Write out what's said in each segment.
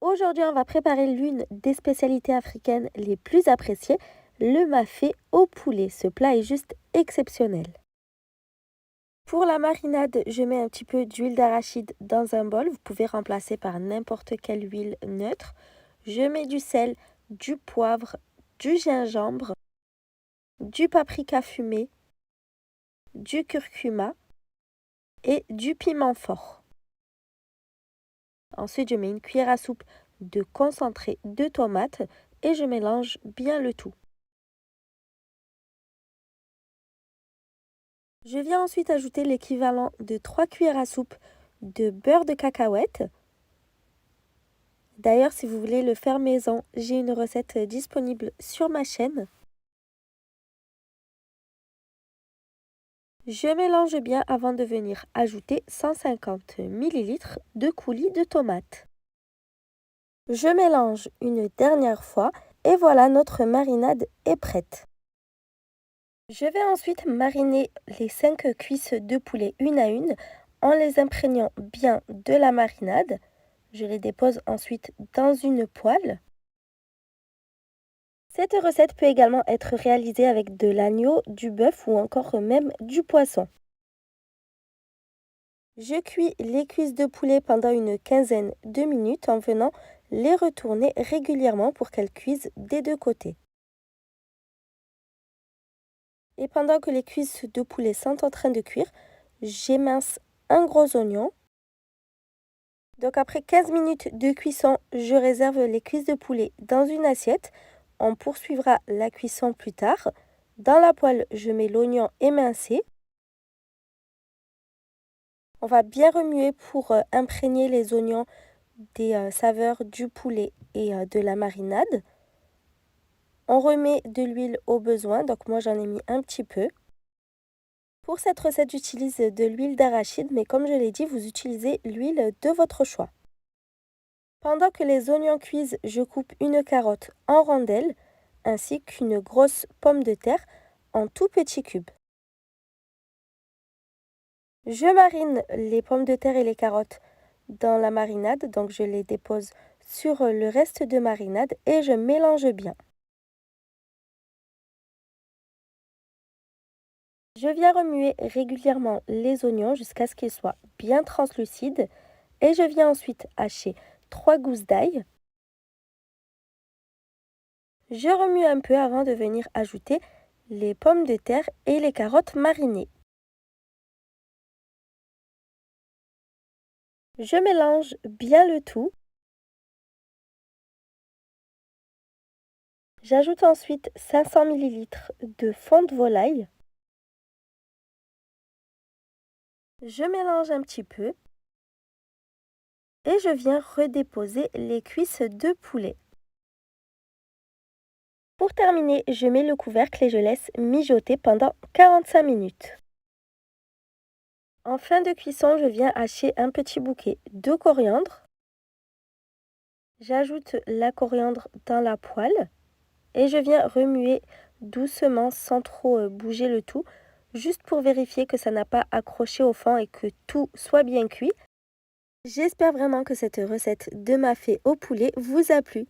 Aujourd'hui, on va préparer l'une des spécialités africaines les plus appréciées, le mafé au poulet. Ce plat est juste exceptionnel. Pour la marinade, je mets un petit peu d'huile d'arachide dans un bol. Vous pouvez remplacer par n'importe quelle huile neutre. Je mets du sel, du poivre, du gingembre, du paprika fumé, du curcuma et du piment fort. Ensuite, je mets une cuillère à soupe de concentré de tomate et je mélange bien le tout. Je viens ensuite ajouter l'équivalent de 3 cuillères à soupe de beurre de cacahuète. D'ailleurs, si vous voulez le faire maison, j'ai une recette disponible sur ma chaîne. Je mélange bien avant de venir ajouter 150 ml de coulis de tomates. Je mélange une dernière fois et voilà, notre marinade est prête. Je vais ensuite mariner les 5 cuisses de poulet une à une en les imprégnant bien de la marinade. Je les dépose ensuite dans une poêle. Cette recette peut également être réalisée avec de l'agneau, du bœuf ou encore même du poisson. Je cuis les cuisses de poulet pendant une quinzaine de minutes en venant les retourner régulièrement pour qu'elles cuisent des deux côtés. Et pendant que les cuisses de poulet sont en train de cuire, j'émince un gros oignon. Donc après 15 minutes de cuisson, je réserve les cuisses de poulet dans une assiette. On poursuivra la cuisson plus tard. Dans la poêle, je mets l'oignon émincé. On va bien remuer pour imprégner les oignons des saveurs du poulet et de la marinade. On remet de l'huile au besoin, donc moi j'en ai mis un petit peu. Pour cette recette, j'utilise de l'huile d'arachide, mais comme je l'ai dit, vous utilisez l'huile de votre choix. Pendant que les oignons cuisent, je coupe une carotte en rondelles ainsi qu'une grosse pomme de terre en tout petits cubes. Je marine les pommes de terre et les carottes dans la marinade, donc je les dépose sur le reste de marinade et je mélange bien. Je viens remuer régulièrement les oignons jusqu'à ce qu'ils soient bien translucides et je viens ensuite hacher 3 gousses d'ail. Je remue un peu avant de venir ajouter les pommes de terre et les carottes marinées. Je mélange bien le tout. J'ajoute ensuite 500 ml de fond de volaille. Je mélange un petit peu et je viens redéposer les cuisses de poulet. Pour terminer, je mets le couvercle et je laisse mijoter pendant 45 minutes. En fin de cuisson, je viens hacher un petit bouquet de coriandre. J'ajoute la coriandre dans la poêle et je viens remuer doucement sans trop bouger le tout, juste pour vérifier que ça n'a pas accroché au fond et que tout soit bien cuit. J'espère vraiment que cette recette de mafé au poulet vous a plu.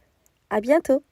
À bientôt!